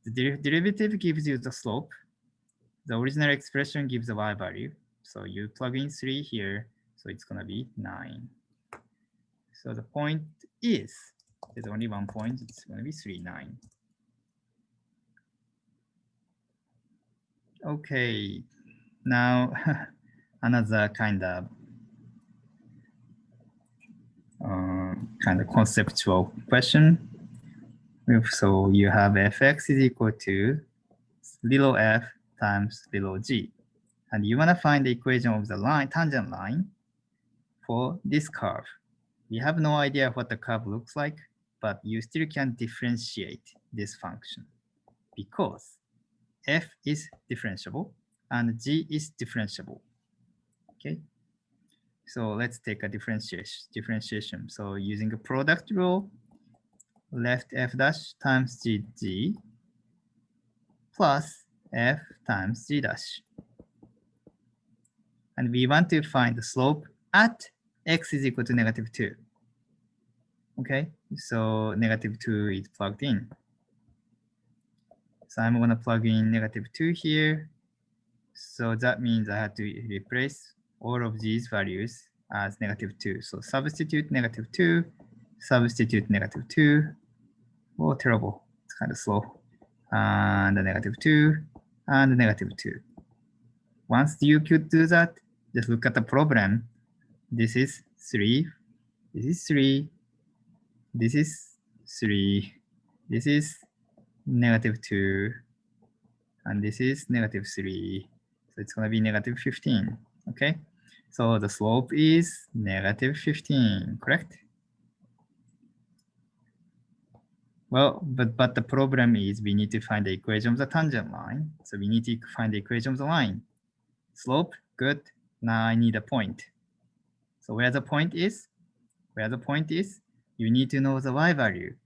Speaker 1: The derivative gives you the slope. The original expression gives the y value. So you plug in 3 here, so it's going to be 9. So the point is, there's only one point, it's going to be 3, 9. Okay, now another kind of conceptual question. So you have fx is equal to little f times little g. And you want to find the equation of the line, tangent line for this curve. We have no idea what the curve looks like, but you still can differentiate this function because f is differentiable and g is differentiable. Okay, so let's take a differentiation. So using a product rule, left f dash times g plus f times g dash. And we want to find the slope at x is equal to -2. Okay, so -2 is plugged in. So I'm going to plug in -2 here. So that means I have to replace all of these values as -2. So substitute -2, substitute -2. Oh, terrible. It's kind of slow. And the -2 and the -2. Once you could do that, just look at the problem. This is 3. This is 3. This is 3. This is -2. And this is -3. So it's going to be -15. Okay. So the slope is -15, correct? Well, but the problem is we need to find the equation of the tangent line. So we need to find the equation of the line. Slope, good. Now I need a point. So where the point is? Where the point is, you need to know the y value.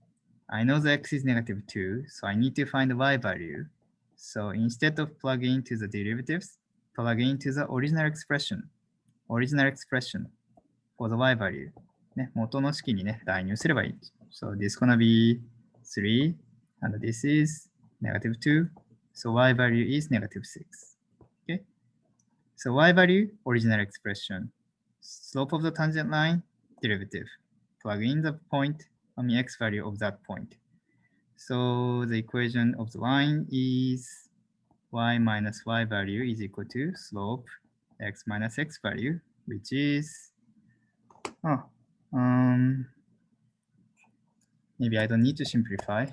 Speaker 1: I know the x is -2, so I need to find the y value. So instead of plugging into the derivatives, plug into the original expression for the y value. ね、元の式にね、代入すればいい。So this is gonna be 3, and this is -2. So y value is -6. Okay. So y value, original expression. Slope of the tangent line, derivative. Plug in the point, x value of that point. So the equation of the line is y minus y value is equal to slope x minus x value, which is, maybe I don't need to simplify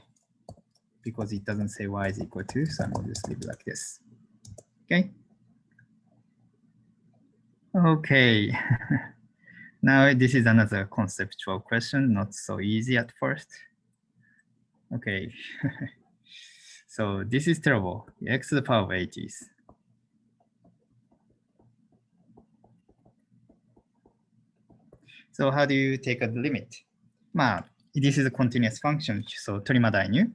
Speaker 1: because it doesn't say y is equal to, so I'll just leave it like this. Okay. Okay. Now this is another conceptual question, not so easy at first. Okay. So this is terrible. X to the power of 80s. So how do you take a limit? This is a continuous function. So 取りま代入,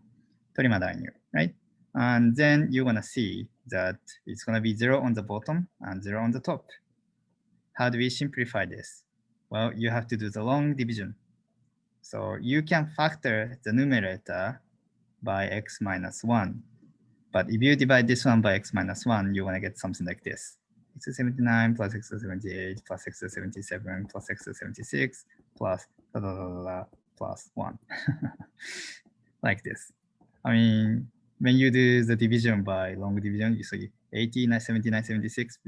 Speaker 1: right? And then you're gonna see that it's gonna be 0 on the bottom and 0 on the top. How do we simplify this? Well, you have to do the long division. So you can factor the numerator by x minus 1. But if you divide this one by x minus 1, you're going to get something like this. X to 79 plus x to 78 plus x to 77 plus x to 76 plus blah, blah, blah, blah, plus 1. Like this. I mean, when you do the division by long division, you see 80, 79, 76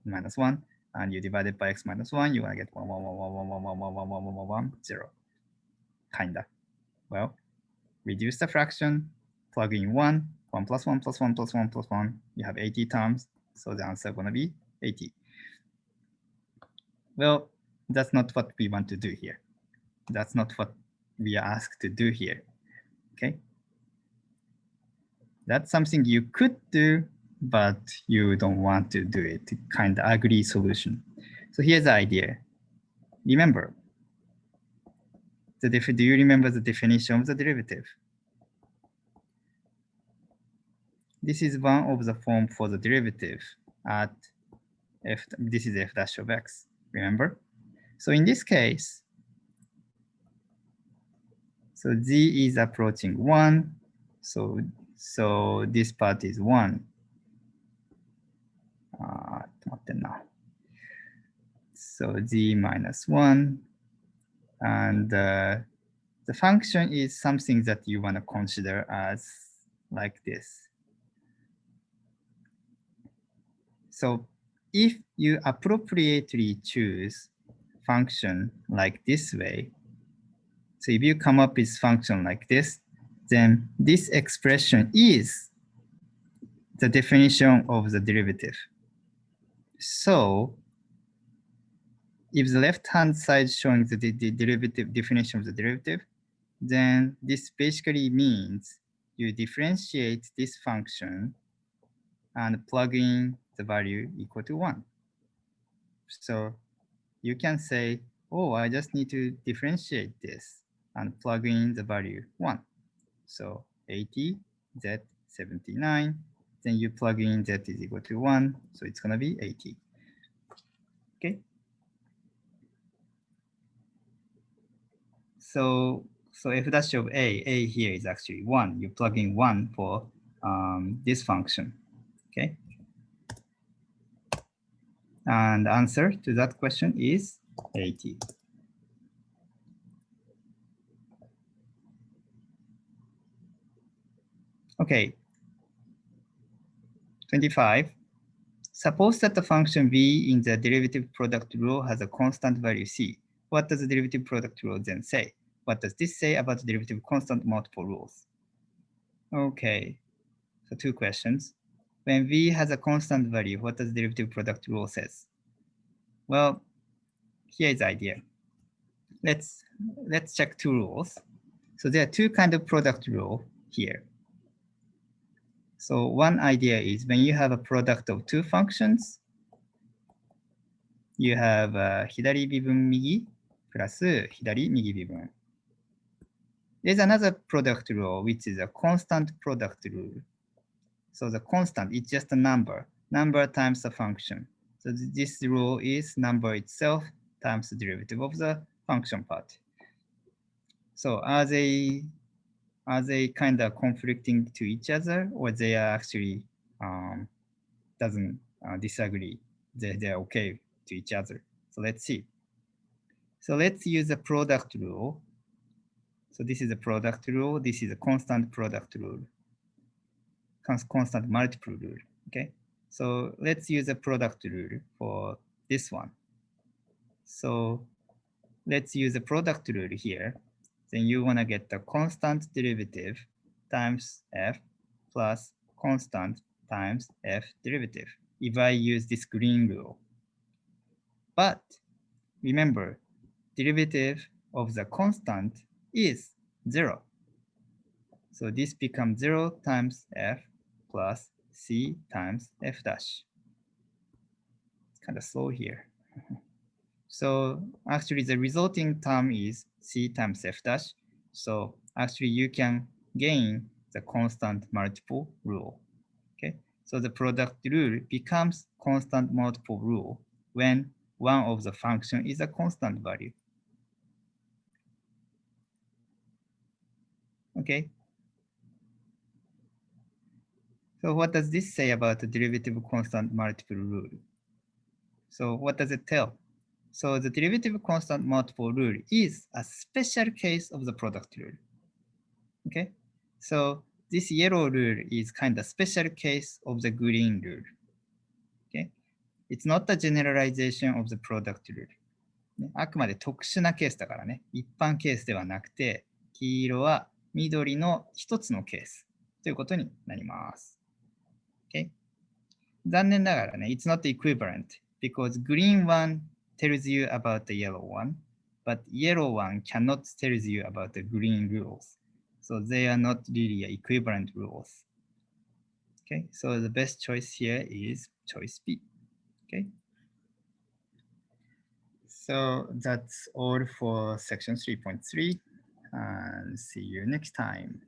Speaker 1: minus 1. And you divide it by x minus 1, you're going to get 1, 1, 1, 1, 1, 1, 1, 1, 1, 1, 1, 1, 0. Kinda. Well, reduce the fraction, plug in 1, 1 plus 1 plus 1 plus 1 plus 1. You have 80 terms, so the answer is going to be 80. Well, that's not what we want to do here. That's not what we are asked to do here. Okay? That's something you could do, but you don't want to do it. Kind of ugly solution. So here's the idea. Remember, do you remember the definition of the derivative? This is one of the form for the derivative at f. This is f dash of x, remember? So in this case, so z is approaching 1. So this part is 1. So z minus 1. And the function is something that you want to consider as like this. So if you appropriately choose function like this way, so if you come up with function like this, then this expression is the definition of the derivative. So if the left-hand side showing the derivative definition of the derivative, then this basically means you differentiate this function and plug in the value equal to 1. So you can say, oh, I just need to differentiate this and plug in the value 1. So 80, z 79, then you plug in z is equal to 1, so it's going to be 80. Okay. So f dash of a here is actually 1. You plug in 1 for this function. Okay. And the answer to that question is 80. Okay. 25. Suppose that the function v in the derivative product rule has a constant value c. What does the derivative product rule then say? What does this say about the derivative constant multiple rules? Okay, so 2 questions. When v has a constant value, what does the derivative product rule says? Well, here is the idea. Let's check 2 rules. So there are 2 kind of product rule here. So one idea is when you have a product of 2 functions, you have 左微分右プラス左右微分。There's another product rule, which is a constant product rule. So the constant is just a number times the function. So this rule is number itself times the derivative of the function part. So are they kind of conflicting to each other, or they are actually doesn't disagree? They're okay to each other. So let's see. So let's use a product rule. So this is a product rule. This is a constant product rule. Constant multiple rule. Okay. So let's use a product rule for this one. So let's use a product rule here. Then you want to get the constant derivative times f plus constant times f derivative if I use this green rule. But remember, derivative of the constant is 0. So this becomes 0 times f plus c times f dash. It's kind of slow here. So actually the resulting term is c times f dash. So actually you can gain the constant multiple rule. Okay, so the product rule becomes constant multiple rule when one of the function is a constant value. Okay. So what does this say about the derivative constant multiple rule? So what does it tell? So the derivative constant multiple rule is a special case of the product rule. Okay, so this yellow rule is kind of special case of the green rule. Okay, it's not the generalization of the product rule. あくまで特殊なケースだからね。一般ケースではなくて、黄色は緑の一つのケースということになります。Okay? 残念ながらね、it's not equivalent because green one tells you about the yellow one, but yellow one cannot tell you about the green rules. So they are not really equivalent rules. Okay, so the best choice here is choice B. Okay. So that's all for section 3.3, and see you next time.